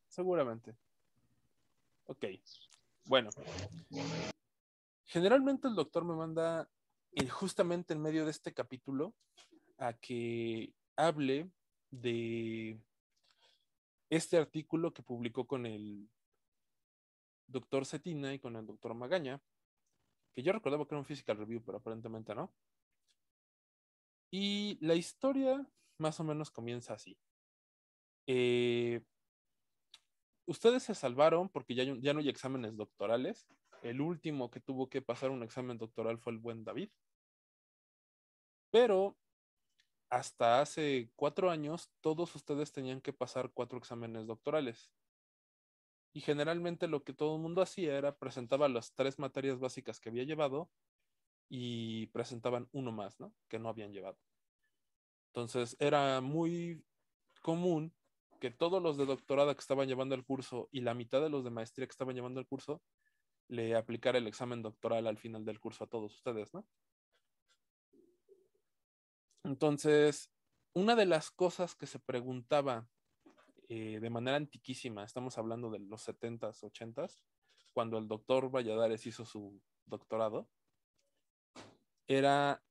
Seguramente. Ok. Bueno. Generalmente el doctor me manda justamente en medio de este capítulo a que hable de este artículo que publicó con el doctor Cetina y con el doctor Magaña, que yo recordaba que era un physical review, pero aparentemente no. Y la historia más o menos comienza así. Ustedes se salvaron porque ya no hay exámenes doctorales. El último que tuvo que pasar un examen doctoral fue el buen David. Pero hasta hace 4 años, todos ustedes tenían que pasar 4 exámenes doctorales. Y generalmente lo que todo el mundo hacía era presentaba las 3 materias básicas que había llevado y presentaban uno más, ¿no? Que no habían llevado. Entonces era muy común que todos los de doctorado que estaban llevando el curso y la mitad de los de maestría que estaban llevando el curso le aplicara el examen doctoral al final del curso a todos ustedes, ¿no? Entonces, una de las cosas que se preguntaba de manera antiquísima, estamos hablando de los 70s, 80s, cuando el doctor Valladares hizo su doctorado, era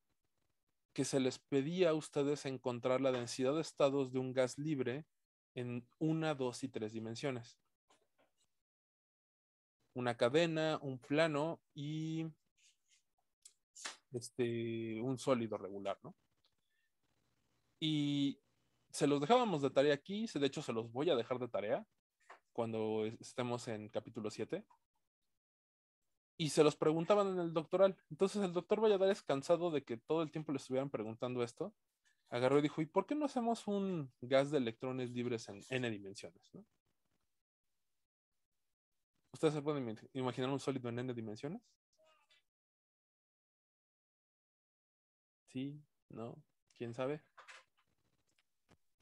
que se les pedía a ustedes encontrar la densidad de estados de un gas libre en 1, 2 y 3 dimensiones. Una cadena, un plano y un sólido regular, ¿no? Y se los dejábamos de tarea aquí, de hecho se los voy a dejar de tarea cuando estemos en capítulo 7. Y se los preguntaban en el doctoral. Entonces el doctor Valladares, cansado de que todo el tiempo le estuvieran preguntando esto, agarró y dijo, ¿y por qué no hacemos un gas de electrones libres en n dimensiones? ¿No? ¿Ustedes se pueden imaginar un sólido en n dimensiones? ¿Sí? ¿No? ¿Quién sabe?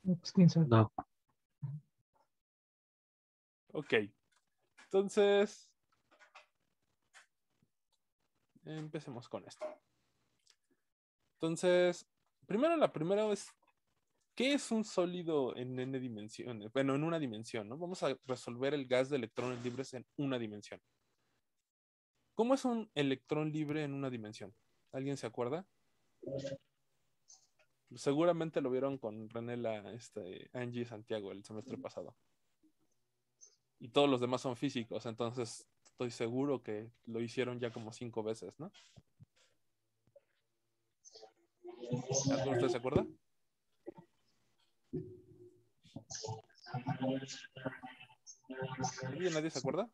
Pues, quién sabe. No. Ok. Entonces, empecemos con esto. Entonces, la primera es, ¿qué es un sólido en n dimensiones? Bueno, en una dimensión, ¿no? Vamos a resolver el gas de electrones libres en una dimensión. ¿Cómo es un electrón libre en una dimensión? ¿Alguien se acuerda? Seguramente lo vieron con René Angie Santiago el semestre pasado. Y todos los demás son físicos, entonces estoy seguro que lo hicieron ya como 5 veces, ¿no? ¿Alguno de ustedes se acuerda? ¿Nadie se acuerda?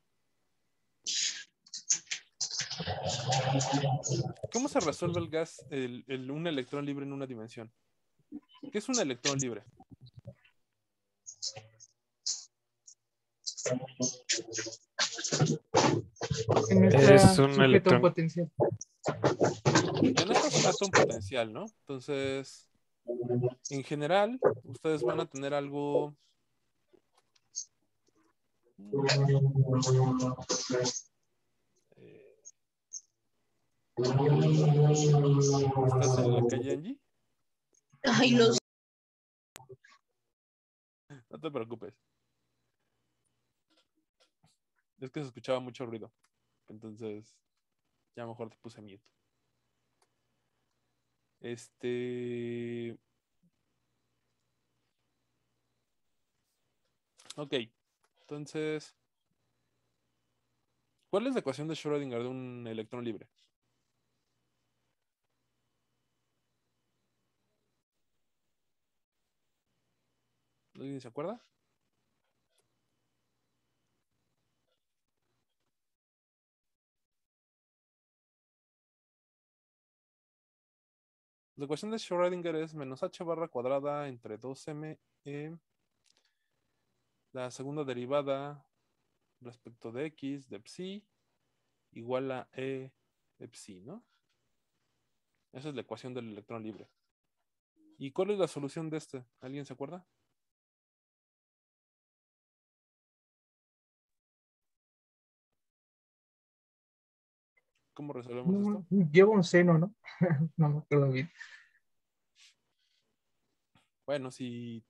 ¿Cómo se resuelve el gas, un electrón libre en una dimensión? ¿Qué es un electrón libre? Que no está Es un sujeto a un electrón. potencial. No está sujeto a un potencial, ¿no? Entonces, en general, ustedes van a tener algo... ¿Estás en la calle, Angie? Ay, no sé. No te preocupes. Es que se escuchaba mucho ruido. Entonces, ya mejor te puse mute. Ok. Entonces, ¿cuál es la ecuación de Schrödinger de un electrón libre? ¿Alguien se acuerda? La ecuación de Schrödinger es menos h barra cuadrada entre 2m la segunda derivada respecto de x de psi igual a e de psi, ¿no? Esa es la ecuación del electrón libre. ¿Y cuál es la solución de este? ¿Alguien se acuerda? ¿Cómo resolvemos esto? Lleva un seno, ¿no? No me acuerdo bien. Bueno, si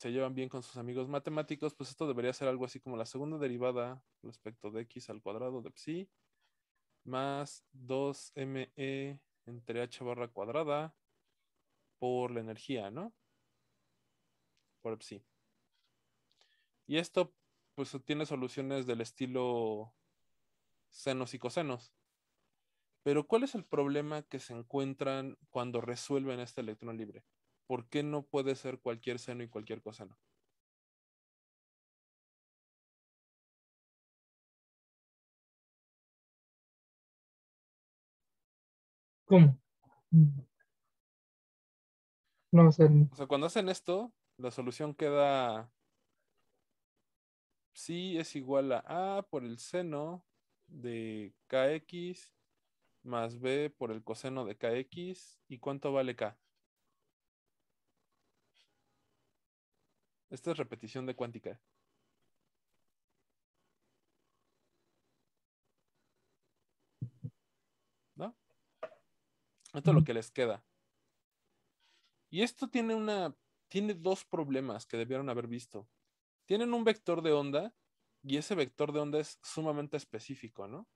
se llevan bien con sus amigos matemáticos, pues esto debería ser algo así como la segunda derivada respecto de x al cuadrado de psi más 2me entre h barra cuadrada por la energía, ¿no? Por psi. Y esto pues tiene soluciones del estilo senos y cosenos. Pero ¿cuál es el problema que se encuentran cuando resuelven este electrón libre? ¿Por qué no puede ser cualquier seno y cualquier coseno? ¿Cómo? No sé. O sea, cuando hacen esto, la solución queda psi es igual a por el seno de kx más b por el coseno de kx. ¿Y cuánto vale k? Esta es repetición de cuántica, ¿no? Esto es lo que les queda. Y esto tiene dos problemas que debieron haber visto. Tienen un vector de onda y ese vector de onda es sumamente específico, ¿no?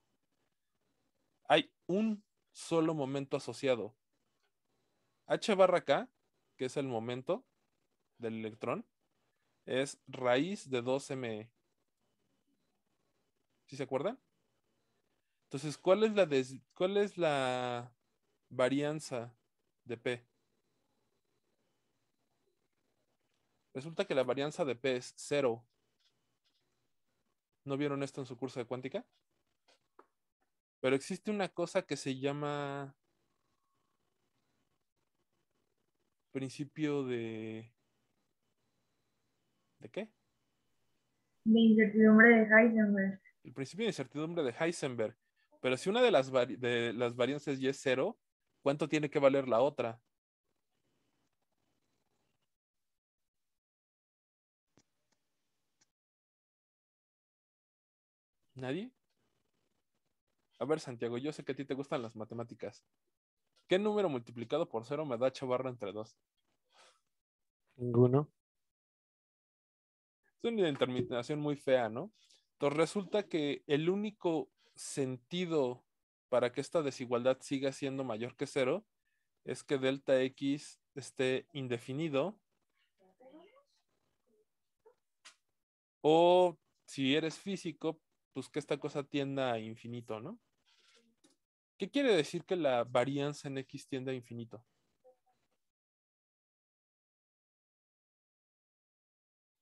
Hay un solo momento asociado. H barra K, que es el momento del electrón, es raíz de 2me. ¿Sí se acuerdan? Entonces, ¿cuál es la varianza de P? Resulta que la varianza de P es cero. ¿No vieron esto en su curso de cuántica? Pero existe una cosa que se llama principio de... ¿De qué? De incertidumbre de Heisenberg. El principio de incertidumbre de Heisenberg. Pero si una de las varianzas ya es cero, ¿cuánto tiene que valer la otra? ¿Nadie? A ver, Santiago, yo sé que a ti te gustan las matemáticas. ¿Qué número multiplicado por cero me da h barra entre 2? Ninguno. Es una determinación muy fea, ¿no? Entonces resulta que el único sentido para que esta desigualdad siga siendo mayor que cero es que delta x esté indefinido o si eres físico, pues que esta cosa tienda a infinito, ¿no? ¿Qué quiere decir que la varianza en x tiende a infinito?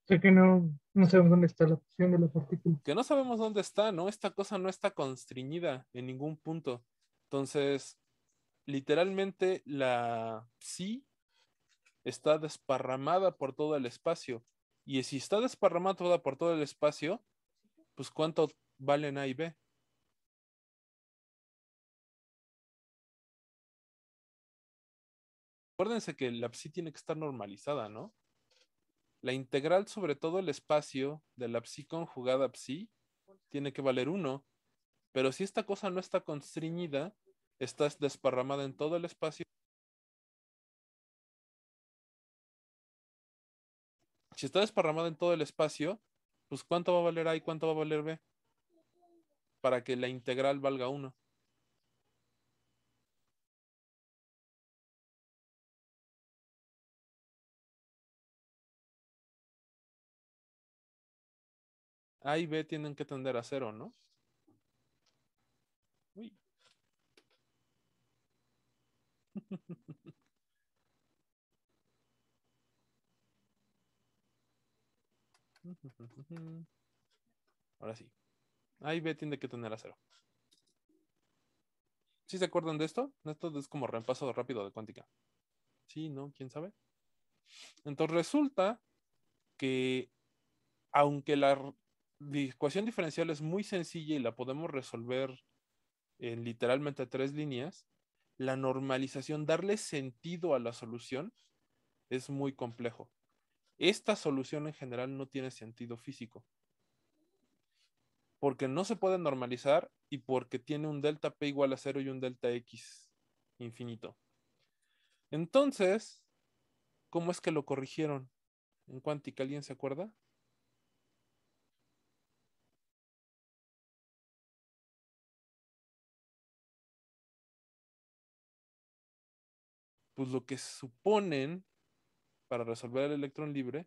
Sé que no sabemos dónde está la posición de la partícula. Que no sabemos dónde está, ¿no? Esta cosa no está constreñida en ningún punto. Entonces, literalmente la psi está desparramada por todo el espacio. Y si está desparramada toda por todo el espacio, pues ¿cuánto valen A y B? Acuérdense que la psi tiene que estar normalizada, ¿no? La integral sobre todo el espacio de la psi conjugada a psi tiene que valer 1. Pero si esta cosa no está constreñida, está desparramada en todo el espacio. Si está desparramada en todo el espacio, pues ¿cuánto va a valer A y cuánto va a valer B? Para que la integral valga 1. A y B tienen que tender a 0, ¿no? Uy. Ahora sí. A y B tiene que tener a 0. ¿Sí se acuerdan de esto? Esto es como repaso rápido de cuántica. Sí, ¿no? ¿Quién sabe? Entonces resulta que aunque la ecuación diferencial es muy sencilla y la podemos resolver en literalmente 3 líneas, la normalización, darle sentido a la solución es muy complejo. Esta solución en general no tiene sentido físico. Porque no se puede normalizar y porque tiene un delta P igual a 0 y un delta X infinito. Entonces, ¿cómo es que lo corrigieron? en cuántica, ¿alguien se acuerda? Pues lo que suponen para resolver el electrón libre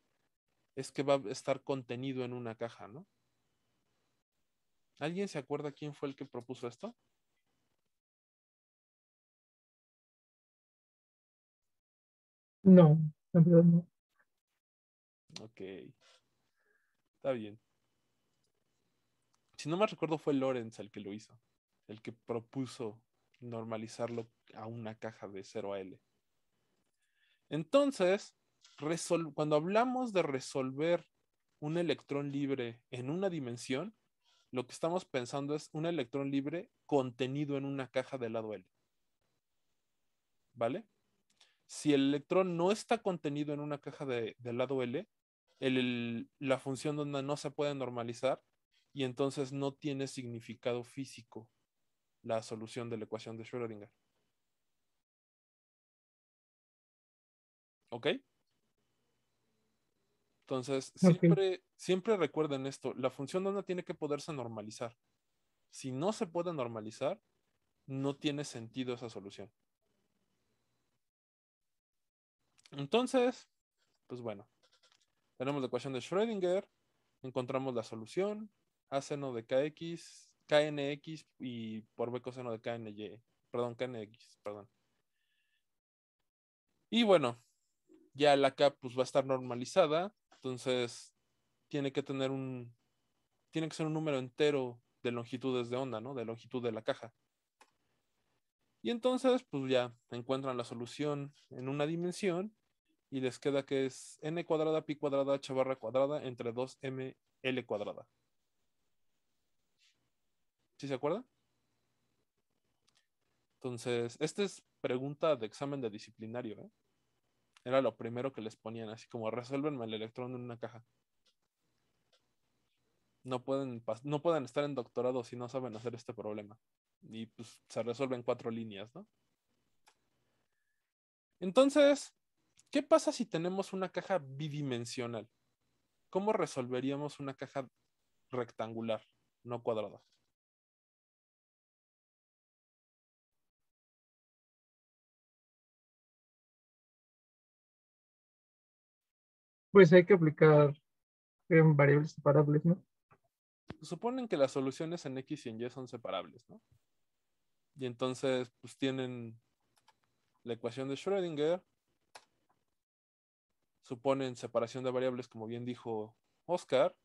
es que va a estar contenido en una caja, ¿no? ¿Alguien se acuerda quién fue el que propuso esto? No, en verdad no. Ok, está bien. Si no me recuerdo fue Lorentz el que lo hizo, el que propuso normalizarlo a una caja de 0 a L. Entonces, cuando hablamos de resolver un electrón libre en una dimensión, lo que estamos pensando es un electrón libre contenido en una caja del lado L. ¿Vale? Si el electrón no está contenido en una caja del lado L, la función de onda no se puede normalizar y entonces no tiene significado físico la solución de la ecuación de Schrödinger. ¿Ok? Entonces, Ok, siempre recuerden esto, la función de onda tiene que poderse normalizar. Si no se puede normalizar, no tiene sentido esa solución. Entonces, pues bueno, tenemos la ecuación de Schrödinger, encontramos la solución, a seno de kx, knx y por b coseno de kny, perdón, knx, perdón. Y bueno, ya la K pues va a estar normalizada, entonces tiene que tener tiene que ser un número entero de longitudes de onda, ¿no? De longitud de la caja. Y entonces, pues ya encuentran la solución en una dimensión y les queda que es n cuadrada pi cuadrada h barra cuadrada entre 2m l cuadrada. ¿Sí se acuerdan? Entonces, esta es pregunta de examen de disciplinario, ¿eh? Era lo primero que les ponían, así como resuélvenme el electrón en una caja. No pueden estar en doctorado si no saben hacer este problema. Y pues se resuelve en 4 líneas, ¿no? Entonces, ¿qué pasa si tenemos una caja bidimensional? ¿Cómo resolveríamos una caja rectangular, no cuadrada? pues hay que aplicar en variables separables, ¿no? Suponen que las soluciones en X y en Y son separables, ¿no? Y entonces, pues tienen la ecuación de Schrödinger, suponen separación de variables, como bien dijo Oscar,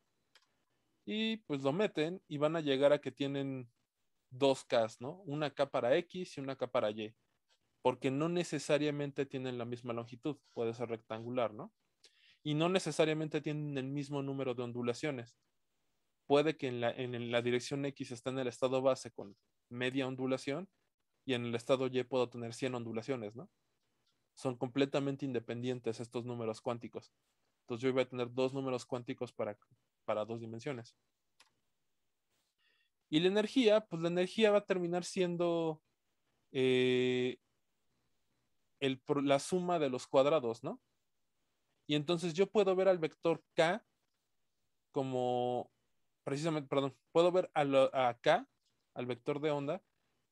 y pues lo meten y van a llegar a que tienen dos Ks, ¿no? Una K para X y una K para Y, porque no necesariamente tienen la misma longitud, puede ser rectangular, ¿no? Y no necesariamente tienen el mismo número de ondulaciones. Puede que en la dirección X esté en el estado base con media ondulación y en el estado Y puedo tener 100 ondulaciones, ¿no? Son completamente independientes estos números cuánticos. Entonces yo voy a tener dos números cuánticos para dos dimensiones. Y la energía, pues la energía va a terminar siendo eh, la suma de los cuadrados, ¿no? Y entonces yo puedo ver al vector K como, precisamente, perdón, puedo ver a K, al vector de onda,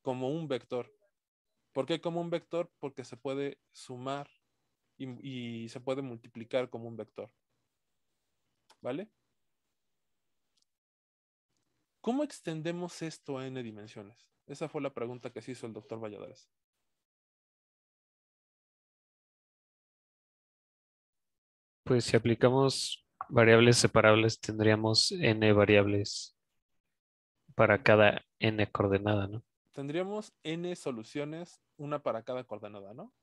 como un vector. ¿Por qué como un vector? Porque se puede sumar y se puede multiplicar como un vector. ¿Vale? ¿Cómo extendemos esto a n dimensiones? Esa fue la pregunta que se hizo el doctor Valladares. Pues si aplicamos variables separables, tendríamos n variables para cada n coordenada, ¿no? Tendríamos n soluciones, una para cada coordenada, ¿no?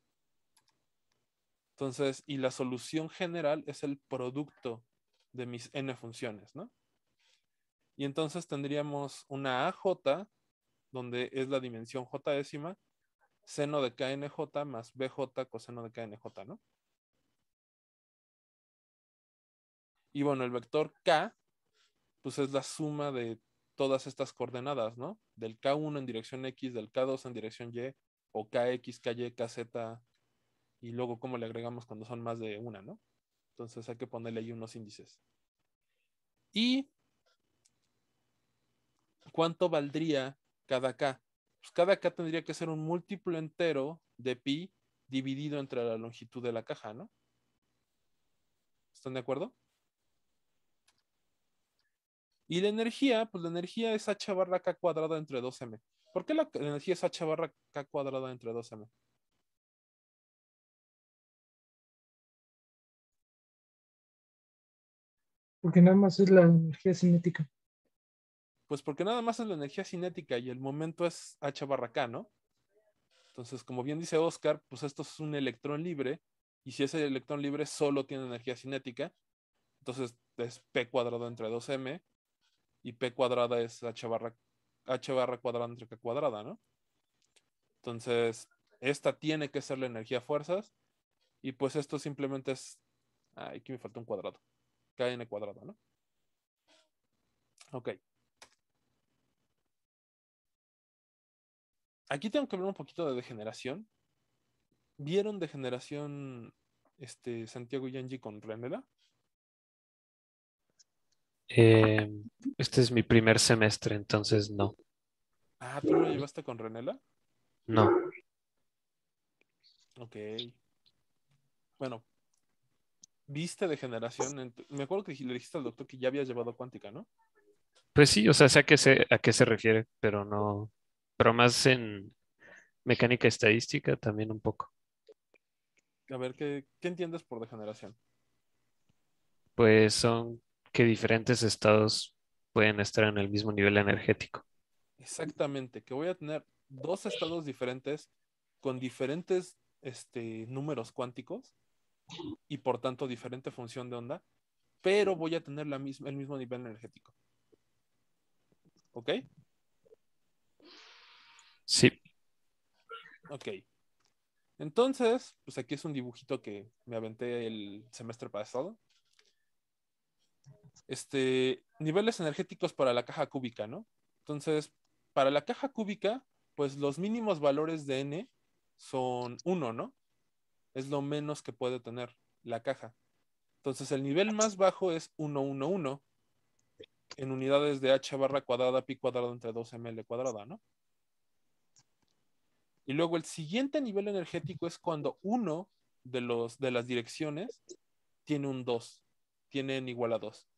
Entonces, y la solución general es el producto de mis n funciones, ¿no? Y entonces tendríamos una AJ, donde es la dimensión j décima, seno de KNJ más BJ coseno de KNJ, ¿no? Y bueno, el vector K, pues es la suma de todas estas coordenadas, ¿no? Del K1 en dirección X, del K2 en dirección Y, o KX, KY, KZ, y luego cómo le agregamos cuando son más de una, ¿no? Entonces hay que ponerle ahí unos índices. ¿Y cuánto valdría cada K? Pues cada K tendría que ser un múltiplo entero de pi dividido entre la longitud de la caja, ¿no? ¿Están de acuerdo? Y la energía, pues la energía es h barra k cuadrada entre 2m. ¿Por qué la energía es h barra k cuadrada entre 2m? Porque nada más es la energía cinética. Pues porque nada más es la energía cinética y el momento es h barra k, ¿no? Entonces, como bien dice Oscar, pues esto es un electrón libre, y si ese electrón libre solo tiene energía cinética, entonces es p cuadrado entre 2m, y p cuadrada es h barra cuadrada entre k cuadrada, ¿no? Entonces, esta tiene que ser la energía a fuerzas, y pues esto simplemente es, aquí me falta un cuadrado, kn cuadrado, ¿no? Ok. Aquí tengo que ver un poquito de degeneración. ¿Vieron degeneración Santiago y Angie con Renela? Eh, este es mi primer semestre, entonces no. Ah, ¿tú no lo llevaste con Renela? No. Ok. Bueno, ¿viste degeneración? Me acuerdo que le dijiste al doctor que ya habías llevado cuántica, ¿no? Pues sí, o sea, sé a qué se refiere, pero no. Pero más en mecánica estadística también un poco. A ver, ¿qué entiendes por degeneración? Pues son que diferentes estados pueden estar en el mismo nivel energético. Exactamente, que voy a tener dos estados diferentes con diferentes números cuánticos y por tanto diferente función de onda, pero voy a tener el mismo nivel energético. ¿Ok? Sí. Ok. Entonces, pues aquí es un dibujito que me aventé el semestre pasado. Niveles energéticos para la caja cúbica, ¿no? Entonces, para la caja cúbica, pues los mínimos valores de n son 1, ¿no? Es lo menos que puede tener la caja. Entonces, el nivel más bajo es 1, 1, 1 en unidades de h barra cuadrada pi cuadrado entre 2ml cuadrada, ¿no? Y luego el siguiente nivel energético es cuando uno de las direcciones tiene un 2, tiene n igual a 2.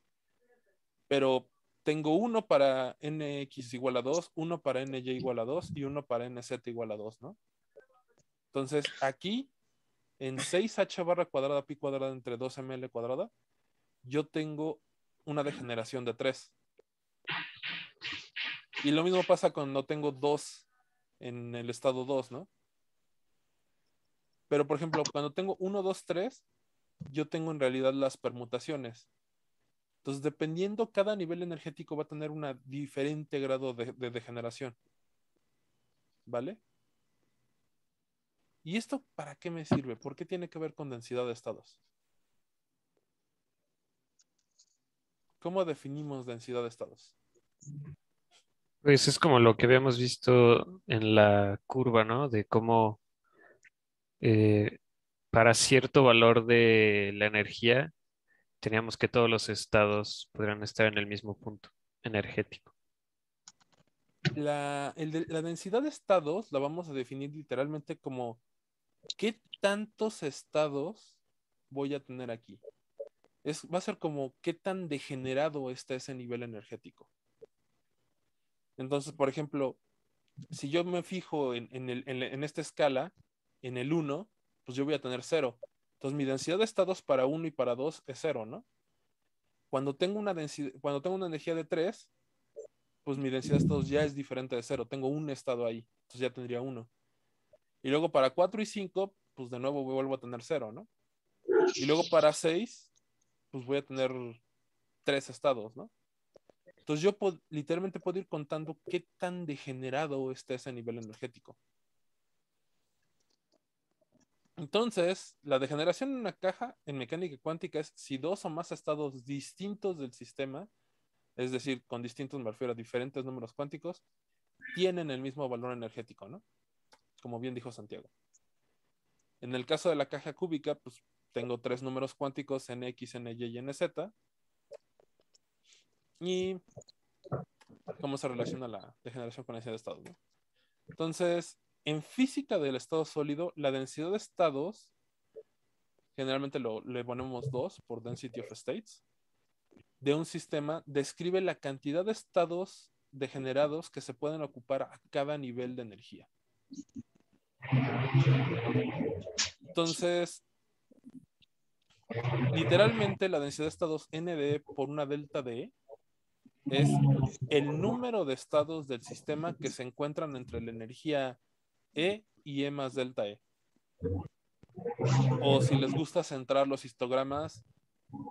Pero tengo uno para nx igual a 2, uno para ny igual a 2 y uno para nz igual a 2, ¿no? Entonces, aquí, en 6h barra cuadrada pi cuadrada entre 2ml cuadrada, yo tengo una degeneración de 3. Y lo mismo pasa cuando tengo 2 en el estado 2, ¿no? Pero, por ejemplo, cuando tengo 1, 2, 3, yo tengo en realidad las permutaciones. Entonces, dependiendo, cada nivel energético va a tener un diferente grado de degeneración. ¿Vale? ¿Y esto para qué me sirve? ¿Por qué tiene que ver con densidad de estados? ¿Cómo definimos densidad de estados? Pues es como lo que habíamos visto en la curva, ¿no? De cómo eh, para cierto valor de la energía teníamos que todos los estados podrían estar en el mismo punto energético. La densidad de estados la vamos a definir literalmente como qué tantos estados voy a tener aquí. Va a ser como qué tan degenerado está ese nivel energético. Entonces, por ejemplo, si yo me fijo en esta escala, en el 1, pues yo voy a tener 0. Entonces, mi densidad de estados para 1 y para 2 es 0, ¿no? Cuando tengo una energía de 3, pues mi densidad de estados ya es diferente de 0. Tengo un estado ahí, entonces ya tendría 1. Y luego para 4 y 5, pues de nuevo vuelvo a tener 0, ¿no? Y luego para 6, pues voy a tener 3 estados, ¿no? Entonces yo literalmente puedo ir contando qué tan degenerado está ese nivel energético. Entonces, la degeneración en una caja en mecánica cuántica es si dos o más estados distintos del sistema, es decir, con distintos, me refiero a diferentes números cuánticos, tienen el mismo valor energético, ¿no? Como bien dijo Santiago. En el caso de la caja cúbica, pues tengo tres números cuánticos, nx, ny y nz. Y cómo se relaciona la degeneración con la densidad de estados, ¿no? Entonces, en física del estado sólido, la densidad de estados, generalmente le ponemos 2 por density of states, de un sistema describe la cantidad de estados degenerados que se pueden ocupar a cada nivel de energía. Entonces, literalmente la densidad de estados ND por una delta D es el número de estados del sistema que se encuentran entre la energía E y E más delta E. O si les gusta centrar los histogramas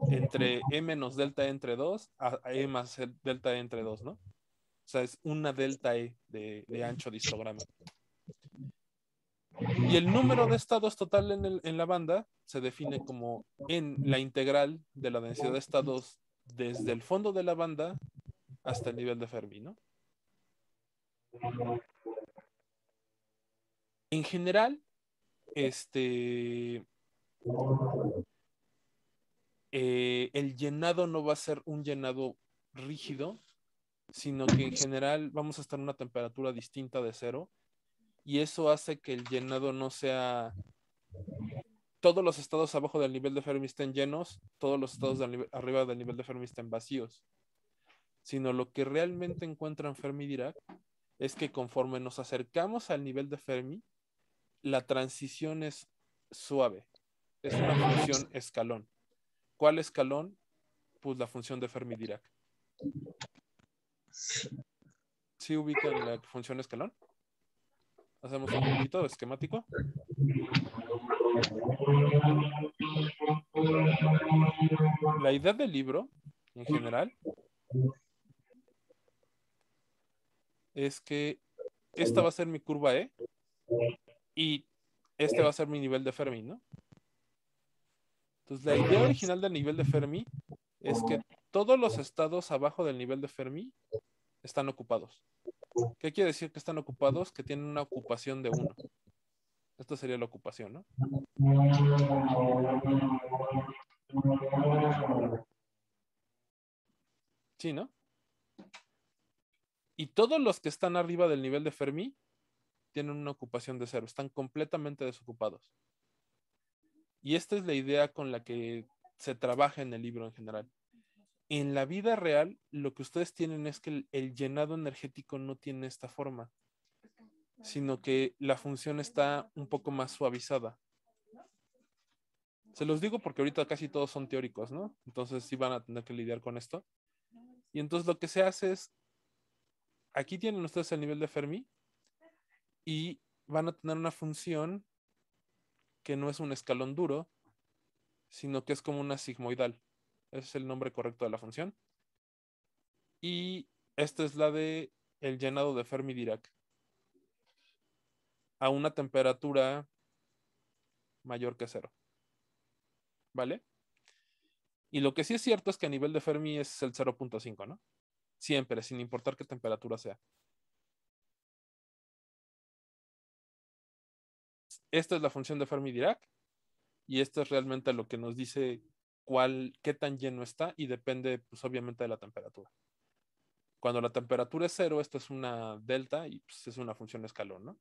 entre E menos delta E entre 2 a E más delta E entre 2, ¿no? O sea, es una delta E de ancho de histograma. Y el número de estados total en la banda se define como en la integral de la densidad de estados desde el fondo de la banda hasta el nivel de Fermi, ¿no? En general, el llenado no va a ser un llenado rígido, sino que en general vamos a estar en una temperatura distinta de cero, y eso hace que el llenado no sea todos los estados abajo del nivel de Fermi estén llenos, todos los estados arriba del nivel de Fermi estén vacíos, sino lo que realmente encuentran Fermi-Dirac es que conforme nos acercamos al nivel de Fermi, la transición es suave, es una función escalón. ¿Cuál escalón? Pues la función de Fermi-Dirac. ¿Sí ubican la función escalón? Hacemos un poquito de esquemático. La idea del libro, en general, es que esta va a ser mi curva E y este va a ser mi nivel de Fermi, ¿no? Entonces, la idea original del nivel de Fermi es que todos los estados abajo del nivel de Fermi están ocupados. ¿Qué quiere decir que están ocupados? Que tienen una ocupación de 1. Esto sería la ocupación, ¿no? Sí, ¿no? Y todos los que están arriba del nivel de Fermi tienen una ocupación de 0. Están completamente desocupados. Y esta es la idea con la que se trabaja en el libro en general. En la vida real, lo que ustedes tienen es que el llenado energético no tiene esta forma, sino que la función está un poco más suavizada. Se los digo porque ahorita casi todos son teóricos, ¿no? Entonces sí van a tener que lidiar con esto. Y entonces lo que se hace es, aquí tienen ustedes el nivel de Fermi y van a tener una función que no es un escalón duro, sino que es como una sigmoidal. Ese es el nombre correcto de la función. Y esta es la de el llenado de Fermi-Dirac a una temperatura mayor que 0. ¿Vale? Y lo que sí es cierto es que a nivel de Fermi es el 0.5, ¿no? Siempre, sin importar qué temperatura sea. Esta es la función de Fermi-Dirac y esto es realmente lo que nos dice qué tan lleno está y depende, pues obviamente, de la temperatura. Cuando la temperatura es 0, esto es una delta y pues, es una función escalón, ¿no?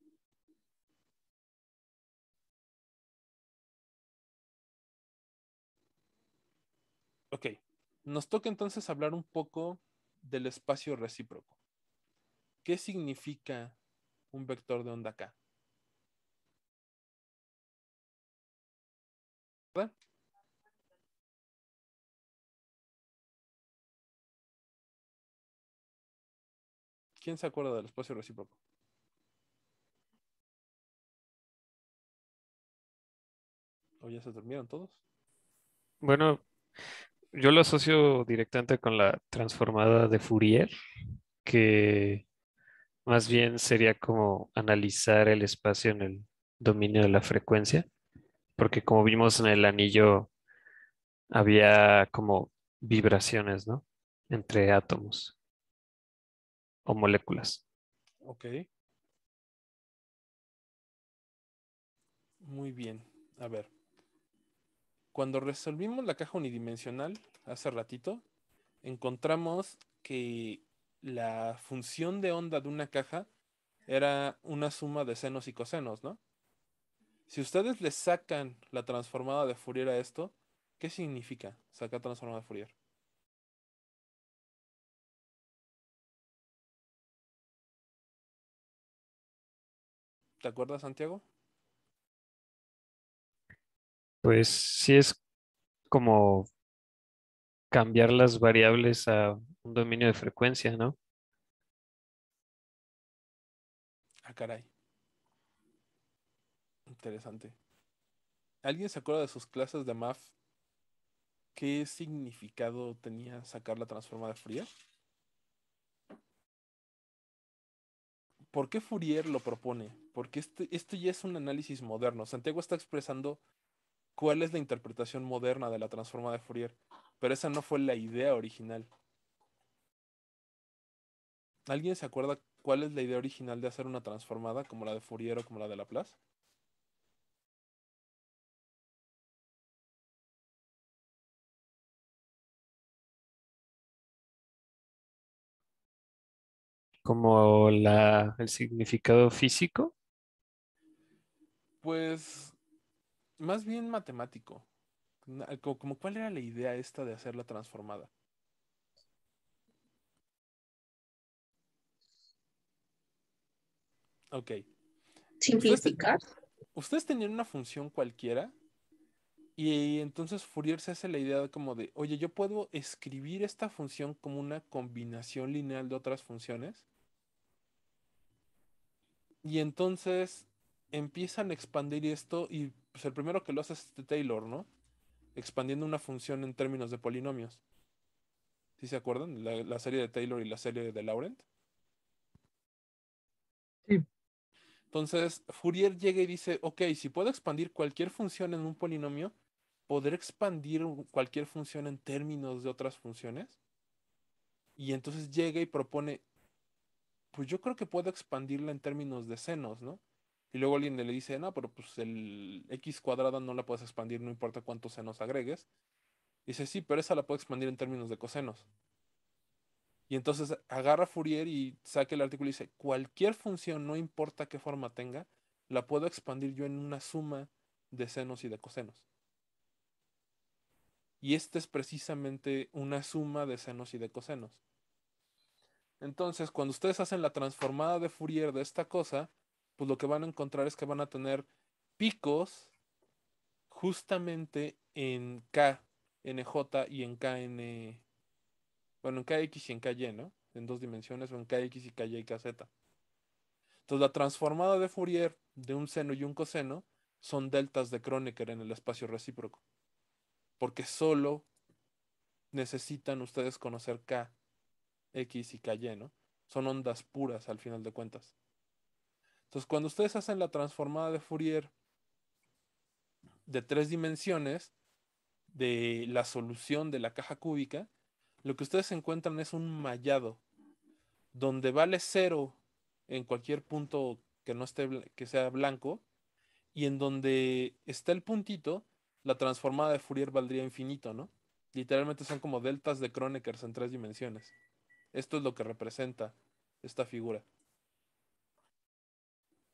Ok, nos toca entonces hablar un poco del espacio recíproco. ¿Qué significa un vector de onda K? ¿Verdad? ¿Quién se acuerda del espacio recíproco? ¿O ya se durmieron todos? Bueno, yo lo asocio directamente con la transformada de Fourier, que más bien sería como analizar el espacio en el dominio de la frecuencia, porque como vimos en el anillo, había como vibraciones, ¿no? Entre átomos o moléculas. Ok. Muy bien. A ver. Cuando resolvimos la caja unidimensional hace ratito, encontramos que la función de onda de una caja era una suma de senos y cosenos, ¿no? Si ustedes le sacan la transformada de Fourier a esto, ¿qué significa sacar transformada de Fourier? ¿Te acuerdas, Santiago? Pues sí es como cambiar las variables a un dominio de frecuencia, ¿no? Ah, caray. Interesante. ¿Alguien se acuerda de sus clases de math? ¿Qué significado tenía sacar la transformada de Fourier? ¿Por qué Fourier lo propone? Porque esto ya es un análisis moderno. Santiago está expresando cuál es la interpretación moderna de la transformada de Fourier, pero esa no fue la idea original. ¿Alguien se acuerda cuál es la idea original de hacer una transformada como la de Fourier o como la de Laplace? Como el significado físico. Pues más bien matemático. Como cuál era la idea esta de hacer la transformada. Ok. Ustedes, te- Simplificar. ustedes tenían una función cualquiera y entonces Fourier se hace la idea como de, oye, yo puedo escribir esta función como una combinación lineal de otras funciones. Y entonces empiezan a expandir esto y pues el primero que lo hace es este Taylor, ¿no? Expandiendo una función en términos de polinomios. ¿Sí se acuerdan? La serie de Taylor y la serie de Laurent. Sí, Entonces, Fourier llega y dice, ok, si puedo expandir cualquier función en un polinomio, ¿podré expandir cualquier función en términos de otras funciones? Y entonces llega y propone, pues yo creo que puedo expandirla en términos de senos, ¿no? Y luego alguien le dice, no, pero pues el x cuadrada no la puedes expandir, no importa cuántos senos agregues. Dice, sí, pero esa la puedo expandir en términos de cosenos. Y entonces agarra Fourier y saca el artículo y dice, cualquier función, no importa qué forma tenga, la puedo expandir yo en una suma de senos y de cosenos. Y esta es precisamente una suma de senos y de cosenos. Entonces, cuando ustedes hacen la transformada de Fourier de esta cosa, pues lo que van a encontrar es que van a tener picos justamente en K, NJ y en KN, bueno, en KX y en KY, ¿no? En dos dimensiones, o en KX y KY y KZ. Entonces, la transformada de Fourier de un seno y un coseno son deltas de Kronecker en el espacio recíproco, porque solo necesitan ustedes conocer K, X y KY, ¿no? Son ondas puras al final de cuentas. Entonces, cuando ustedes hacen la transformada de Fourier de tres dimensiones de la solución de la caja cúbica, lo que ustedes encuentran es un mallado donde vale cero en cualquier punto que no esté que sea blanco y en donde está el puntito, la transformada de Fourier valdría infinito, ¿no? Literalmente son como deltas de Kronecker en tres dimensiones. Esto es lo que representa esta figura.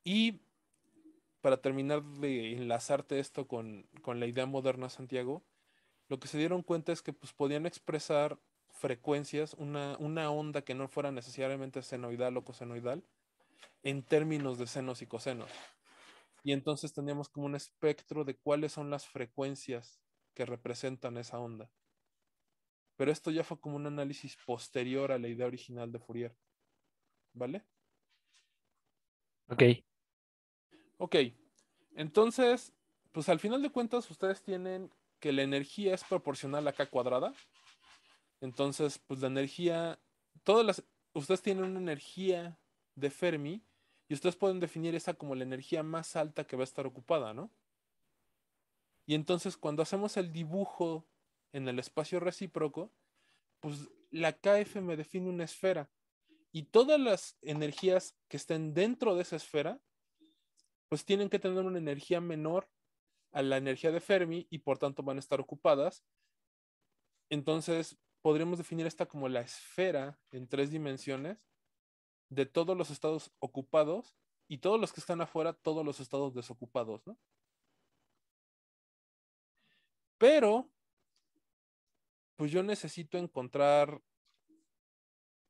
Y para terminar de enlazarte esto con la idea moderna, Santiago, lo que se dieron cuenta es que pues, podían expresar frecuencias, una onda que no fuera necesariamente senoidal o cosenoidal, en términos de senos y cosenos. Y entonces teníamos como un espectro de cuáles son las frecuencias que representan esa onda. Pero esto ya fue como un análisis posterior a la idea original de Fourier. ¿Vale? Ok, Ok, entonces, pues al final de cuentas ustedes tienen que la energía es proporcional a K cuadrada. Entonces, pues la energía, ustedes tienen una energía de Fermi y ustedes pueden definir esa como la energía más alta que va a estar ocupada, ¿no? Y entonces cuando hacemos el dibujo en el espacio recíproco, pues la KF me define una esfera y todas las energías que estén dentro de esa esfera, pues tienen que tener una energía menor a la energía de Fermi y por tanto van a estar ocupadas. Entonces, podríamos definir esta como la esfera en 3 dimensiones de todos los estados ocupados y todos los que están afuera, todos los estados desocupados, ¿no? Pero, pues yo necesito encontrar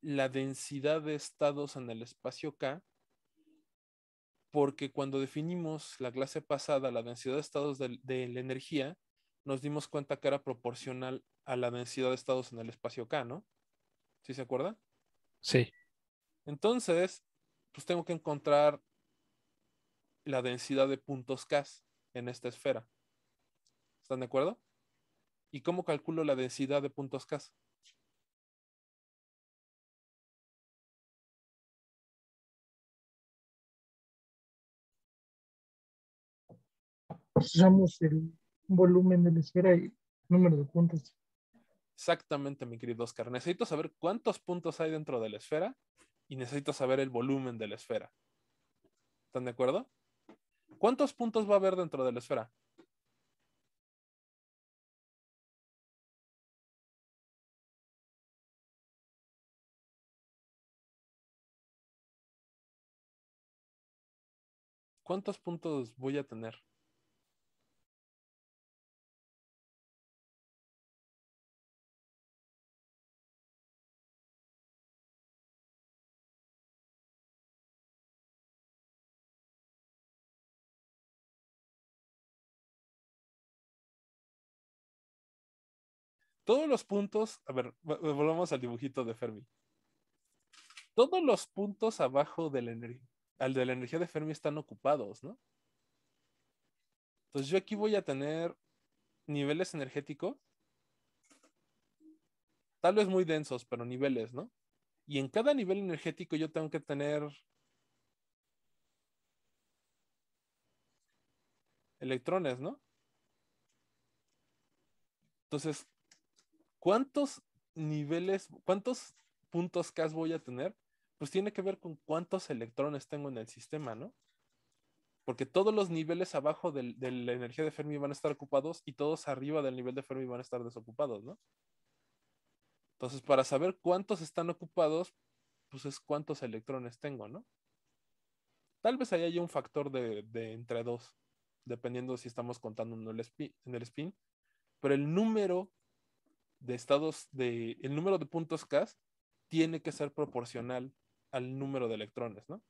la densidad de estados en el espacio K, porque cuando definimos la clase pasada la densidad de estados de la energía, nos dimos cuenta que era proporcional a la densidad de estados en el espacio K, ¿no? ¿Sí se acuerdan? Sí. Entonces, pues tengo que encontrar la densidad de puntos K en esta esfera. ¿Están de acuerdo? ¿Y cómo calculo la densidad de puntos K? Usamos el volumen de la esfera y número de puntos. Exactamente, mi querido Oscar. Necesito saber cuántos puntos hay dentro de la esfera y necesito saber el volumen de la esfera. ¿Están de acuerdo? ¿Cuántos puntos va a haber dentro de la esfera? ¿Cuántos puntos voy a tener? Todos los puntos, a ver, volvamos al dibujito de Fermi. Todos los puntos abajo de al de la energía de Fermi están ocupados, ¿no? Entonces yo aquí voy a tener niveles energéticos, tal vez muy densos, pero niveles, ¿no? Y en cada nivel energético yo tengo que tener electrones, ¿no? Entonces, ¿cuántos niveles, cuántos puntos K voy a tener? Pues tiene que ver con cuántos electrones tengo en el sistema, ¿no? Porque todos los niveles abajo de la energía de Fermi van a estar ocupados y todos arriba del nivel de Fermi van a estar desocupados, ¿no? Entonces, para saber cuántos están ocupados, pues es cuántos electrones tengo, ¿no? Tal vez ahí haya un factor de entre dos, dependiendo si estamos contando en el spin, pero el número de estados, el número de puntos K tiene que ser proporcional al número de electrones, ¿no?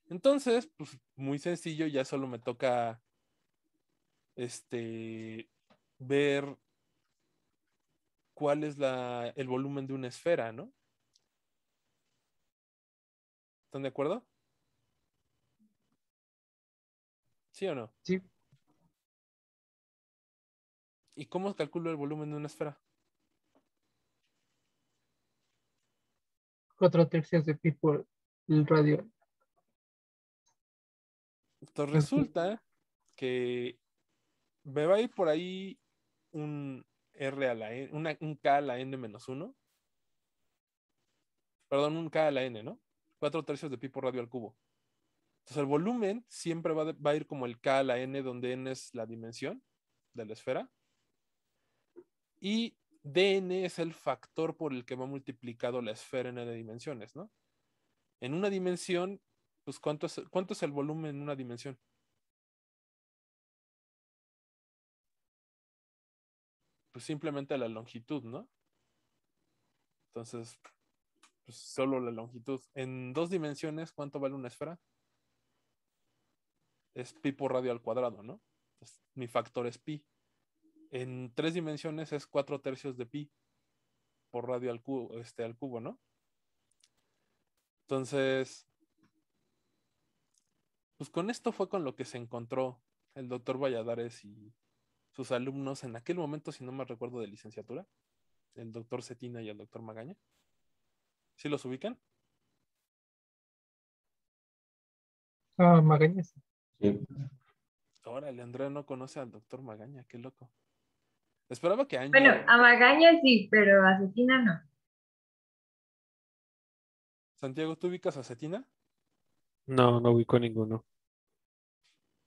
Entonces, pues muy sencillo, ya solo me toca ver cuál es el volumen de una esfera, ¿no? ¿Están de acuerdo? ¿Sí o no? Sí, ¿Y cómo calculo el volumen de una esfera? 4/3 de pi por el radio. Entonces resulta que me va a ir por ahí un R a la N, un K a la N menos 1. Perdón, un K a la N, ¿no? 4/3 de pi por radio al cubo. Entonces el volumen siempre va a ir como el K a la N, donde N es la dimensión de la esfera. Y dn es el factor por el que va multiplicado la esfera en n dimensiones, ¿no? En una dimensión, pues ¿cuánto es el volumen en una dimensión? Pues simplemente la longitud, ¿no? Entonces, pues solo la longitud. En 2 dimensiones, ¿cuánto vale una esfera? Es pi por radio al cuadrado, ¿no? Entonces, mi factor es pi. En 3 dimensiones es 4/3 de pi por radio al cubo, ¿no? Entonces, pues con esto fue con lo que se encontró el doctor Valladares y sus alumnos en aquel momento, si no me recuerdo, de licenciatura, el doctor Cetina y el doctor Magaña. ¿Sí los ubican? Magañas. Sí. Órale, Andrea no conoce al doctor Magaña, qué loco. Esperaba que Bueno, Angie. a Magaña sí, pero a Cetina no. Santiago, ¿tú ubicas a Cetina? No, no ubico ninguno.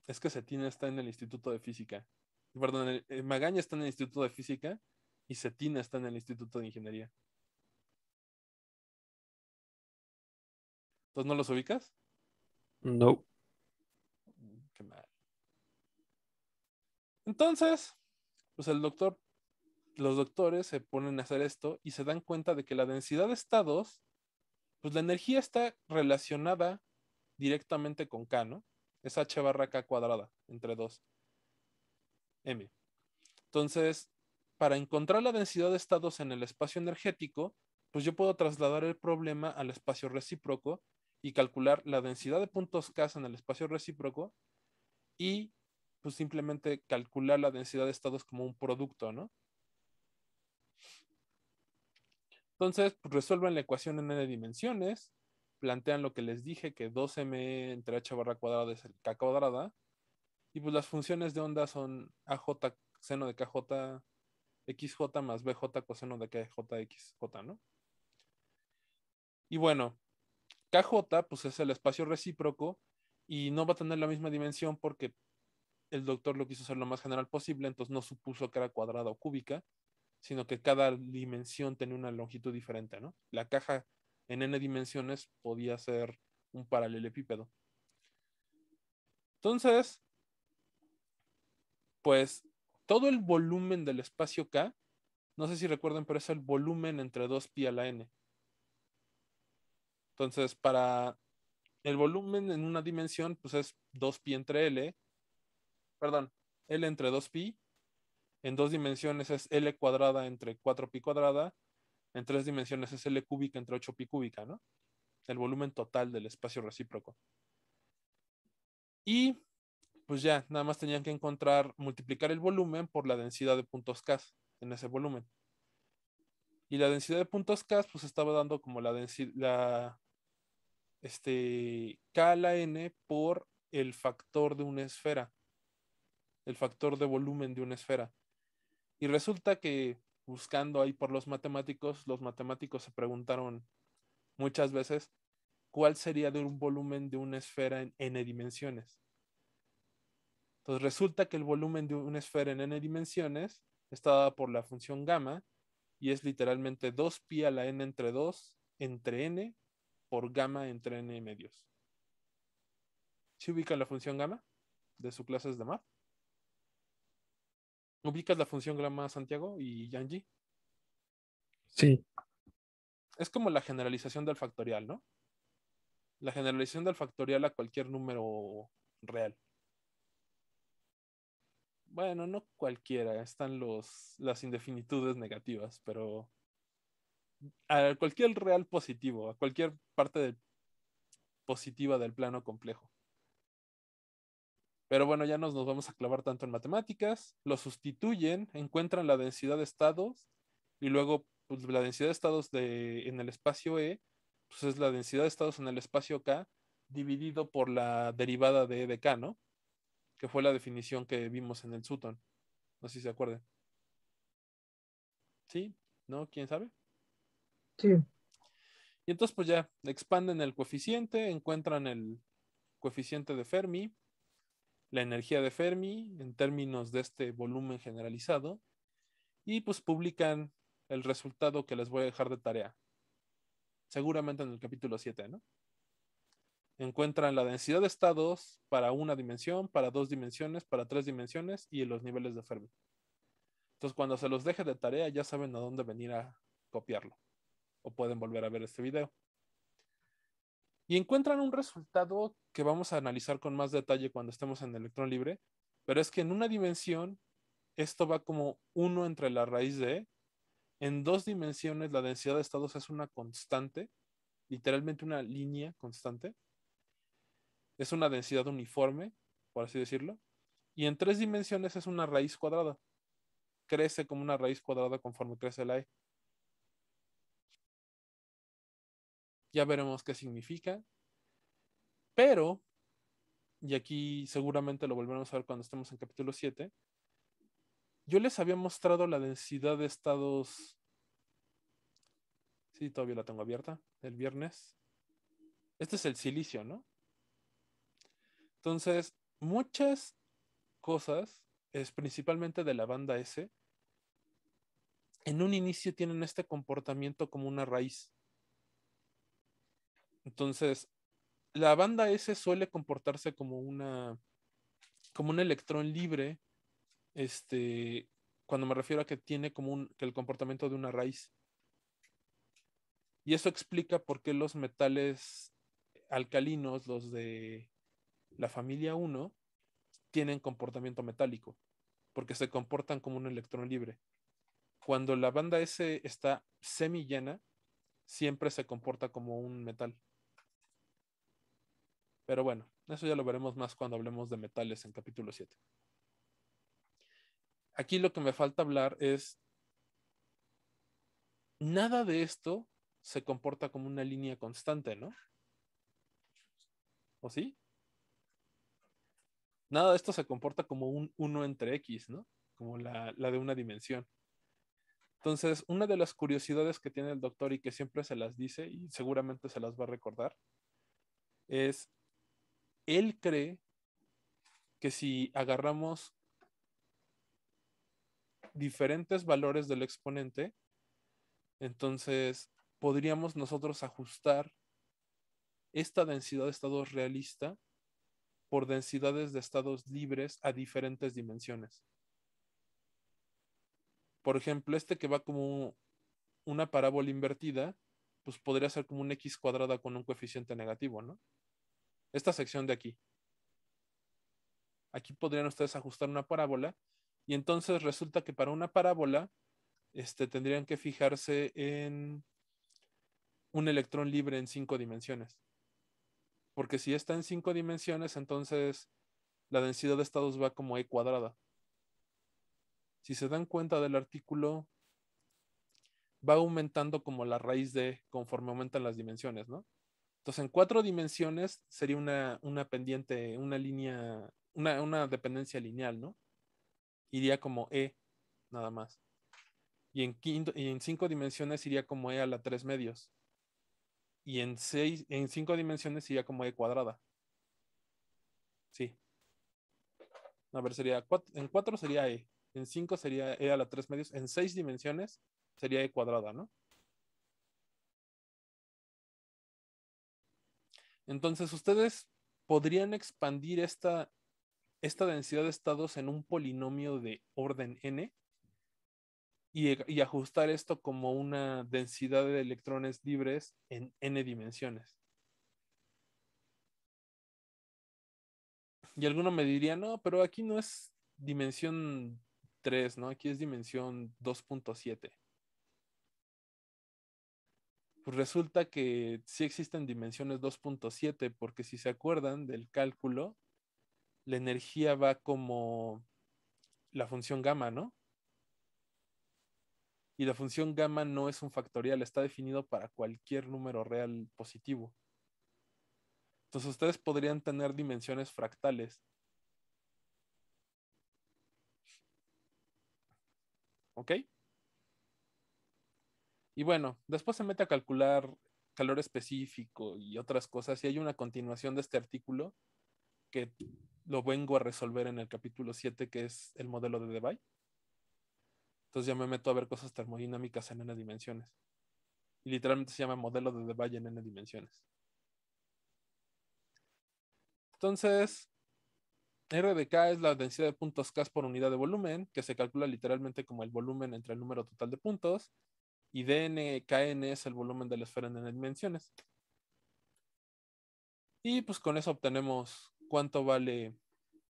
Es que Cetina está en el Instituto de Física. Perdón, Magaña está en el Instituto de Física y Cetina está en el Instituto de Ingeniería. ¿Entonces no los ubicas? No. Qué mal. Entonces, pues los doctores se ponen a hacer esto y se dan cuenta de que la densidad de estados, pues la energía está relacionada directamente con K, ¿no? Es H barra K cuadrada entre 2 M. Entonces, para encontrar la densidad de estados en el espacio energético, pues yo puedo trasladar el problema al espacio recíproco y calcular la densidad de puntos K en el espacio recíproco y pues simplemente calcular la densidad de estados como un producto, ¿no? Entonces, pues resuelven la ecuación en n dimensiones, plantean lo que les dije, que 2m entre h barra cuadrada es el k cuadrada, y pues las funciones de onda son aj seno de kj xj más bj coseno de kjxj, ¿no? Y bueno, kj pues es el espacio recíproco y no va a tener la misma dimensión porque el doctor lo quiso hacer lo más general posible, entonces no supuso que era cuadrada o cúbica, sino que cada dimensión tenía una longitud diferente, ¿no? La caja en n dimensiones podía ser un paralelepípedo. Entonces, pues todo el volumen del espacio K, no sé si recuerdan, pero es el volumen entre 2pi a la n. Entonces, para el volumen en una dimensión, pues es 2pi entre L, perdón, L entre 2pi, en dos dimensiones es L cuadrada entre 4pi cuadrada, en tres dimensiones es L cúbica entre 8pi cúbica, ¿no? El volumen total del espacio recíproco. Y pues ya, nada más tenían que multiplicar el volumen por la densidad de puntos K en ese volumen. Y la densidad de puntos K pues estaba dando como la densidad, K a la n por el factor de una esfera, el factor de volumen de una esfera. Y resulta que buscando ahí por los matemáticos se preguntaron muchas veces cuál sería de un volumen de una esfera en n dimensiones. Entonces resulta que el volumen de una esfera en n dimensiones está dada por la función gamma y es literalmente 2pi a la n entre 2 entre n por gamma entre n medios. ¿Sí ubican la función gamma de sus clases de math? ¿Ubicas la función gamma, Santiago y Yanji? Sí. Es como la generalización del factorial, ¿no? La generalización del factorial a cualquier número real. Bueno, no cualquiera, están las indefinitudes negativas, pero a cualquier real positivo, a cualquier parte positiva del plano complejo. Pero bueno, ya nos vamos a clavar tanto en matemáticas, lo sustituyen, encuentran la densidad de estados y luego pues, la densidad de estados en el espacio E, pues es la densidad de estados en el espacio K dividido por la derivada de E de K, ¿no? Que fue la definición que vimos en el Sutton. No sé si se acuerdan. ¿Sí? ¿No? ¿Quién sabe? Sí, Y entonces pues ya expanden el coeficiente, encuentran el coeficiente de Fermi, la energía de Fermi en términos de este volumen generalizado y pues publican el resultado que les voy a dejar de tarea. Seguramente en el capítulo 7, ¿no? Encuentran la densidad de estados para una dimensión, para dos dimensiones, para tres dimensiones y los niveles de Fermi. Entonces cuando se los deje de tarea ya saben a dónde venir a copiarlo o pueden volver a ver este video. Y encuentran un resultado que vamos a analizar con más detalle cuando estemos en electrón libre, pero es que en una dimensión esto va como 1 entre la raíz de E. En dos dimensiones la densidad de estados es una constante, literalmente una línea constante. Es una densidad uniforme, por así decirlo. Y en tres dimensiones es una raíz cuadrada. Crece como una raíz cuadrada conforme crece la E. Ya veremos qué significa. Pero, y aquí seguramente lo volveremos a ver cuando estemos en capítulo 7, yo les había mostrado la densidad de estados. Sí, todavía la tengo abierta. El viernes. Este es el silicio, ¿no? Entonces, muchas cosas, es principalmente de la banda S, en un inicio tienen este comportamiento como una raíz. Entonces, la banda S suele comportarse como como un electrón libre, cuando me refiero a que tiene que el comportamiento de una raíz. Y eso explica por qué los metales alcalinos, los de la familia 1, tienen comportamiento metálico, porque se comportan como un electrón libre. Cuando la banda S está semi llena, siempre se comporta como un metal. Pero bueno, eso ya lo veremos más cuando hablemos de metales en capítulo 7. Aquí lo que me falta hablar es, nada de esto se comporta como una línea constante, ¿no? ¿O sí? Nada de esto se comporta como un 1 entre X, ¿no? Como la de una dimensión. Entonces, una de las curiosidades que tiene el doctor y que siempre se las dice y seguramente se las va a recordar es, él cree que si agarramos diferentes valores del exponente, entonces podríamos nosotros ajustar esta densidad de estados realista por densidades de estados libres a diferentes dimensiones. Por ejemplo, este que va como una parábola invertida, pues podría ser como un x cuadrada con un coeficiente negativo, ¿no? Esta sección de aquí. Aquí podrían ustedes ajustar una parábola y entonces resulta que para una parábola tendrían que fijarse en un electrón libre en 5 dimensiones. Porque si está en 5 dimensiones, entonces la densidad de estados va como e cuadrada. Si se dan cuenta del artículo, va aumentando como la raíz de conforme aumentan las dimensiones, ¿no? Entonces en 4 dimensiones sería una pendiente, una línea, una dependencia lineal, ¿no? Iría como e nada más. Y en 5 dimensiones iría como e a la 3 medios. Y en 5 dimensiones iría como e cuadrada. Sí. A ver, en 4 sería e. En 5 sería e a la 3 medios. En 6 dimensiones sería e cuadrada, ¿no? Entonces ustedes podrían expandir esta densidad de estados en un polinomio de orden n y ajustar esto como una densidad de electrones libres en n dimensiones. Y alguno me diría, no, pero aquí no es dimensión 3, ¿no? Aquí es dimensión 2.7. Pues resulta que sí existen dimensiones 2.7, porque si se acuerdan del cálculo, la energía va como la función gamma, ¿no? Y la función gamma no es un factorial, está definido para cualquier número real positivo. Entonces ustedes podrían tener dimensiones fractales. ¿Ok? Y bueno, después se mete a calcular calor específico y otras cosas. Y hay una continuación de este artículo que lo vengo a resolver en el capítulo 7, que es el modelo de Debye. Entonces ya me meto a ver cosas termodinámicas en n dimensiones. Y literalmente se llama modelo de Debye en n dimensiones. Entonces, R de K es la densidad de puntos K por unidad de volumen, que se calcula literalmente como el volumen entre el número total de puntos. Y dn/kn es el volumen de la esfera en n dimensiones. Y pues con eso obtenemos cuánto vale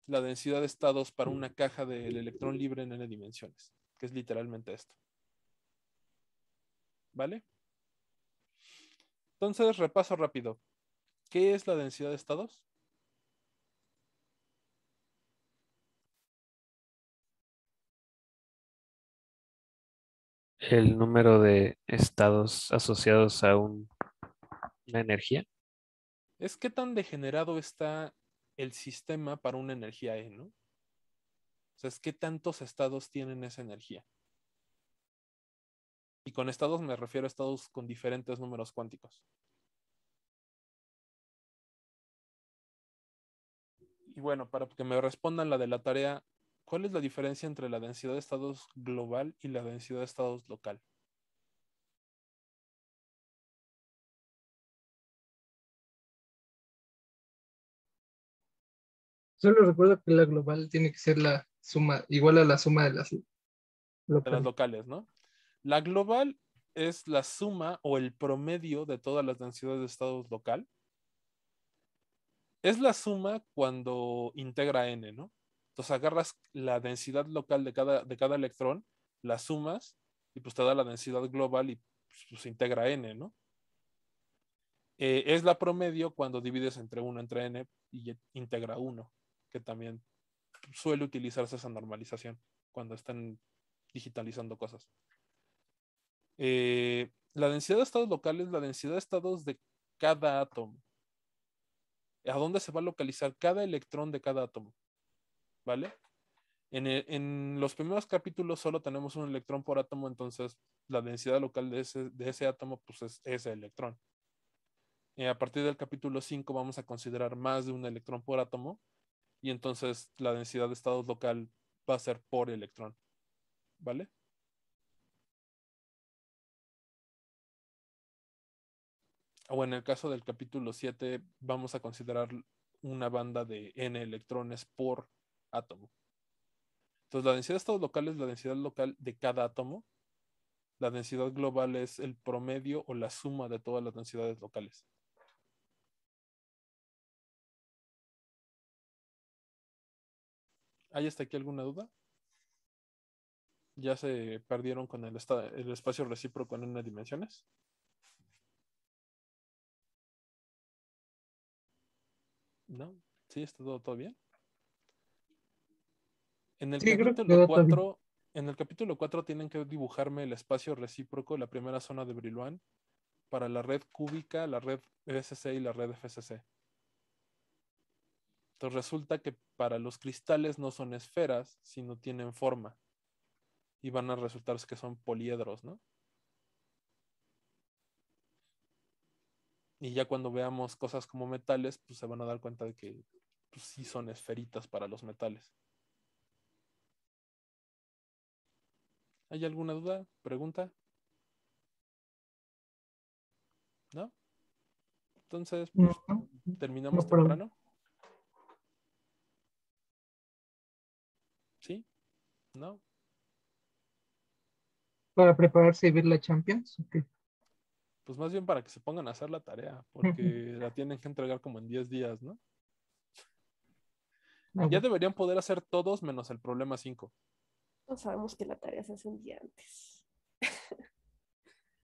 la densidad de estados para una caja del electrón libre en n dimensiones, que es literalmente esto. ¿Vale? Entonces, repaso rápido. ¿Qué es la densidad de estados? El número de estados asociados a una energía. Es qué tan degenerado está el sistema para una energía E, ¿no? O sea, es qué tantos estados tienen esa energía. Y con estados me refiero a estados con diferentes números cuánticos. Y bueno, para que me respondan la de la tarea, ¿cuál es la diferencia entre la densidad de estados global y la densidad de estados local? Solo recuerdo que la global tiene que ser la suma, igual a la suma de las De las locales. locales, ¿no? La global es la suma o el promedio de todas las densidades de estados local. Es la suma cuando integra n, ¿no? Entonces agarras la densidad local de cada electrón, la sumas y pues te da la densidad global y pues integra n, ¿no? Es la promedio cuando divides entre 1 entre n y integra 1, que también suele utilizarse esa normalización cuando están digitalizando cosas. La densidad de estados locales es la densidad de estados de cada átomo. ¿A dónde se va a localizar cada electrón de cada átomo? ¿Vale? En los primeros capítulos solo tenemos un electrón por átomo, entonces la densidad local de ese átomo pues es ese electrón. A partir del capítulo 5 vamos a considerar más de un electrón por átomo y entonces la densidad de estados local va a ser por electrón. ¿Vale? O en el caso del capítulo 7 vamos a considerar una banda de n electrones por átomo. Entonces la densidad de estados locales es la densidad local de cada átomo. La densidad global es el promedio o la suma de todas las densidades locales. ¿Hay hasta aquí alguna duda? ¿Ya se perdieron con el espacio recíproco en n dimensiones? ¿No? ¿Sí? ¿Está todo bien? En el Sí, creo que capítulo quedó todo bien. 4, en el capítulo 4 tienen que dibujarme el espacio recíproco, la primera zona de Brillouin, para la red cúbica, la red ESC y la red FSC. Entonces resulta que para los cristales no son esferas, sino tienen forma. Y van a resultar que son poliedros, ¿no? Y ya cuando veamos cosas como metales, pues se van a dar cuenta de que pues, sí son esferitas para los metales. ¿Hay alguna duda? ¿Pregunta? ¿No? Entonces, No, pues terminamos no, pero temprano. ¿Sí? ¿No? para prepararse y ver la Champions. Ok. Pues más bien para que se pongan a hacer la tarea, porque la tienen que entregar como en 10 días, ¿no? Ah, Ya bueno. deberían poder hacer todos menos el problema 5. No sabemos que la tarea se hace un día antes.